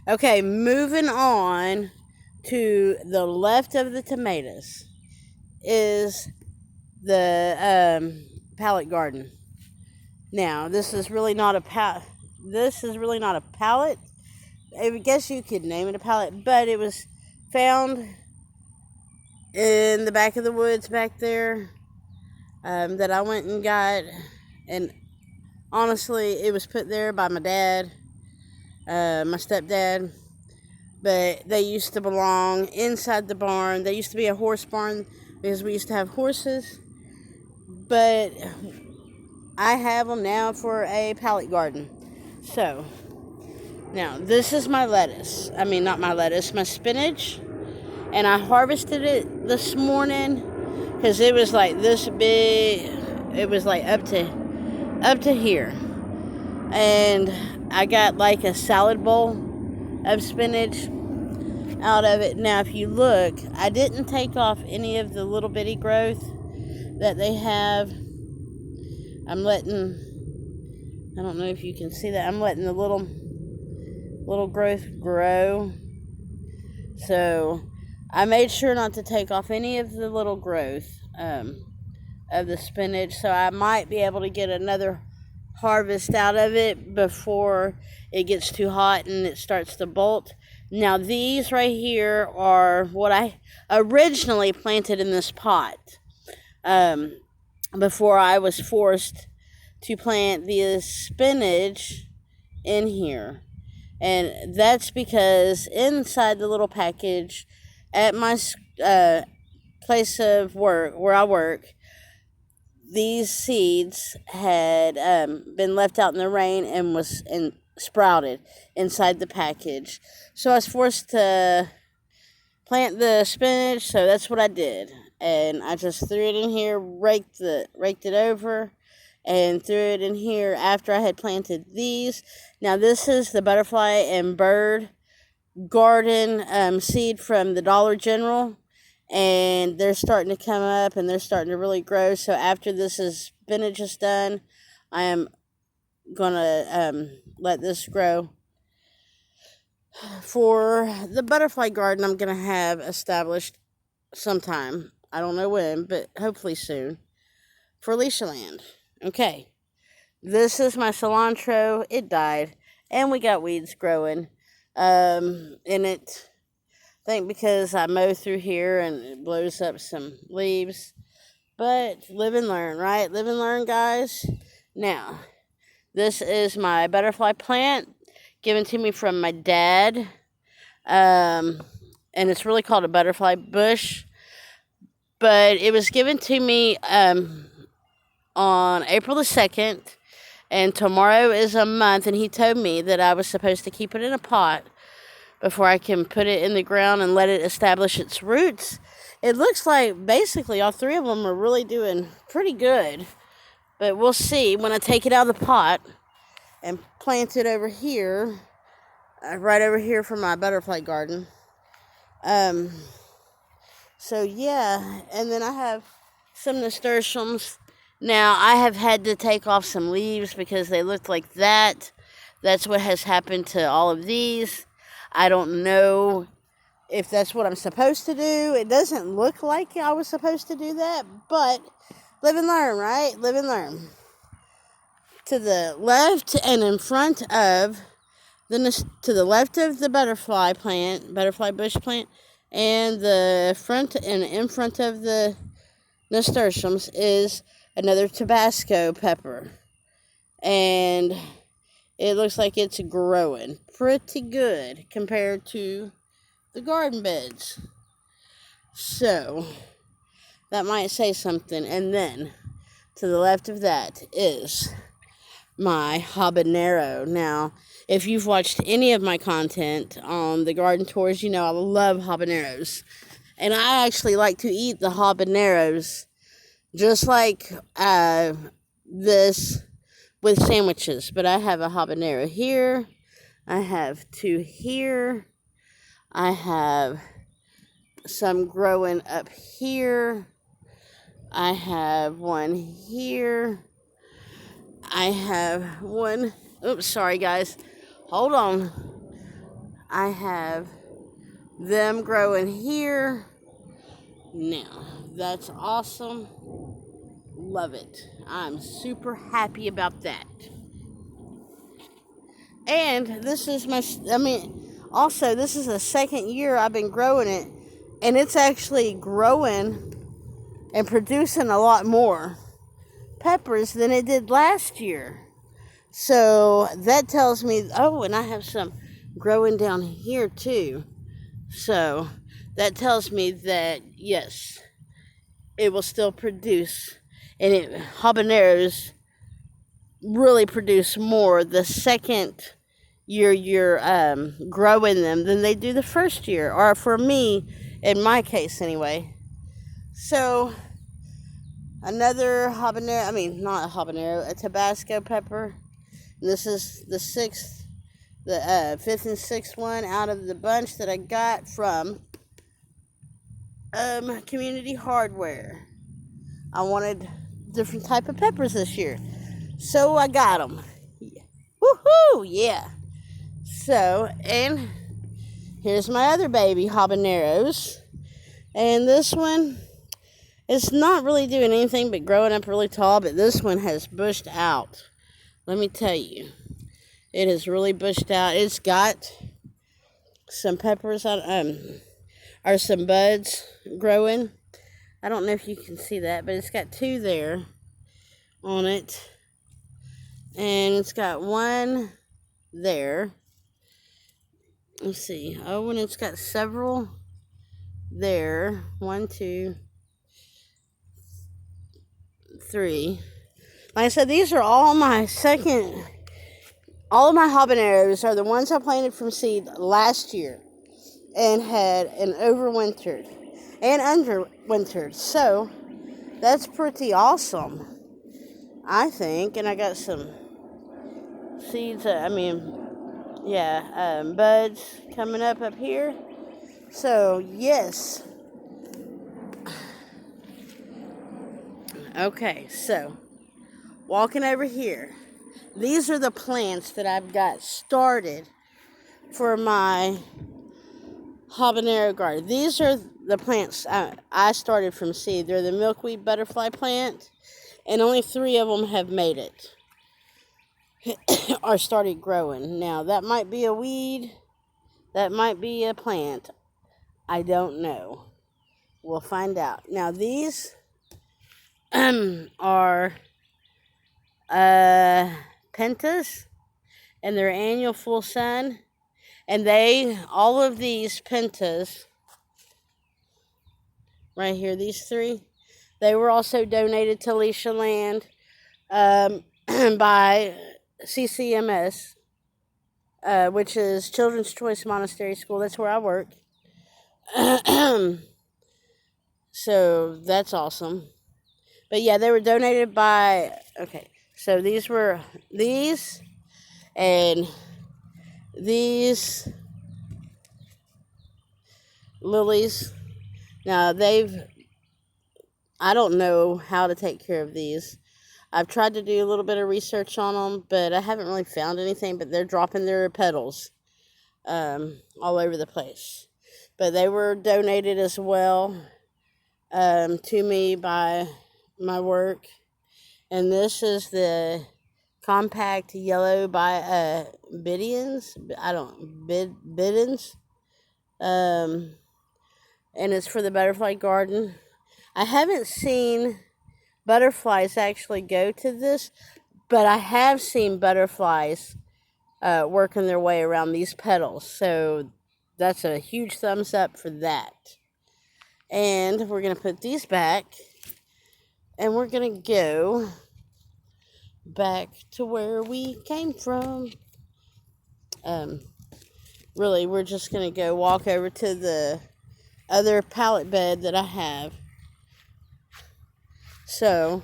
Okay, moving on to the left of the tomatoes is the pallet garden. Now, this is really not a pallet. I guess you could name it a pallet, but it was found in the back of the woods back there, that I went and got. And honestly, it was put there by my dad, my stepdad. But they used to belong inside the barn. They used to be a horse barn because we used to have horses. But I have them now for a pallet garden. So, now this is my lettuce. I mean, not my lettuce, my spinach. And I harvested it this morning because it was like this big. It was like up to here. And I got like a salad bowl of spinach out of it. Now, if you look, I didn't take off any of the little bitty growth that they have. I don't know if you can see that. I'm letting the little growth grow. So I made sure not to take off any of the little growth of the spinach. So I might be able to get another harvest out of it before it gets too hot and it starts to bolt. Now, these right here are what I originally planted in this pot, before I was forced to plant the spinach in here. And that's because inside the little package at my place of work, where I work, these seeds had been left out in the rain and sprouted inside the package. So I was forced to plant the spinach, so that's what I did. And I just threw it in here, raked it over, and threw it in here after I had planted these. Now, this is the butterfly and bird garden seed from the Dollar General. And they're starting to come up and they're starting to really grow. So after spinach is done, I am going to let this grow. For the butterfly garden, I'm going to have established sometime. I don't know when, but hopefully soon. For Alicia Land. Okay. This is my cilantro. It died. And we got weeds growing in it. I think because I mow through here and it blows up some leaves. But live and learn, right? Live and learn, guys. Now, this is my butterfly plant given to me from my dad. And it's really called a butterfly bush. But it was given to me on April the 2nd. And tomorrow is a month. And he told me that I was supposed to keep it in a pot before I can put it in the ground and let it establish its roots. It looks like basically all three of them are really doing pretty good. But we'll see when I take it out of the pot and plant it over here, right over here for my butterfly garden. So yeah, and then I have some nasturtiums. Now, I have had to take off some leaves because they look like that. That's what has happened to all of these. I don't know if that's what I'm supposed to do. It doesn't look like I was supposed to do that, but live and learn, right? Live and learn. To the left and in front of to the left of the butterfly bush plant, and the front and in front of the nasturtiums is another Tabasco pepper. And it looks like it's growing pretty good compared to the garden beds. So, that might say something. And then, to the left of that is my habanero. Now, if you've watched any of my content on the garden tours, you know I love habaneros. And I actually like to eat the habaneros just like this with sandwiches. But I have a habanero here. I have two here. I have some growing up here. I have one here. I have one. Oops, sorry guys. Hold on. I have them growing here. Now, that's awesome. Love it. I'm super happy about that. And this is also, this is the second year I've been growing it, and it's actually growing and producing a lot more peppers than it did last year. So that tells me, oh, and I have some growing down here too. So that tells me that, yes, it will still produce. And habaneros really produce more the second year you're growing them than they do the first year. Or for me, in my case anyway. So another not a habanero, a Tabasco pepper. And this is the fifth and sixth one out of the bunch that I got from Community Hardware. I wanted different type of peppers this year, so I got them. Woohoo! Yeah. So, and here's my other baby habaneros, and this one is not really doing anything but growing up really tall, but this one has bushed out. Let me tell you, it has really bushed out. It's got some peppers or some buds growing. I don't know if you can see that, but it's got two there on it. And it's got one there. Let's see. Oh, and it's got several there. 1, 2, 3. Like I said, these are all of my habaneros are the ones I planted from seed last year and had overwintered and underwintered. So that's pretty awesome, I think. And I got some seeds, buds coming up here. So, yes. Okay, so walking over here. These are the plants that I've got started for my habanero garden. These are the plants I started from seed. They're the milkweed butterfly plant, and only 3 of them have made it or started growing. Now, that might be a weed, that might be a plant. I don't know. We'll find out. Now, these are pentas, and they're annual full sun. And all of these pentas, right here, these 3, they were also donated to Alicia Land by CCMS, which is Children's Choice Monastery School. That's where I work. So that's awesome. But yeah, they were donated by, so these and these lilies. Now I don't know how to take care of these. I've tried to do a little bit of research on them, but I haven't really found anything, but they're dropping their petals all over the place. But they were donated as well to me by my work. And this is the compact yellow by Biddens. Biddens. And it's for the butterfly garden. I haven't seen butterflies actually go to this, but I have seen butterflies working their way around these petals. So that's a huge thumbs up for that. And we're going to put these back, and we're going to go back to where we came from. Really, we're just going to go walk over to the other pallet bed that I have. So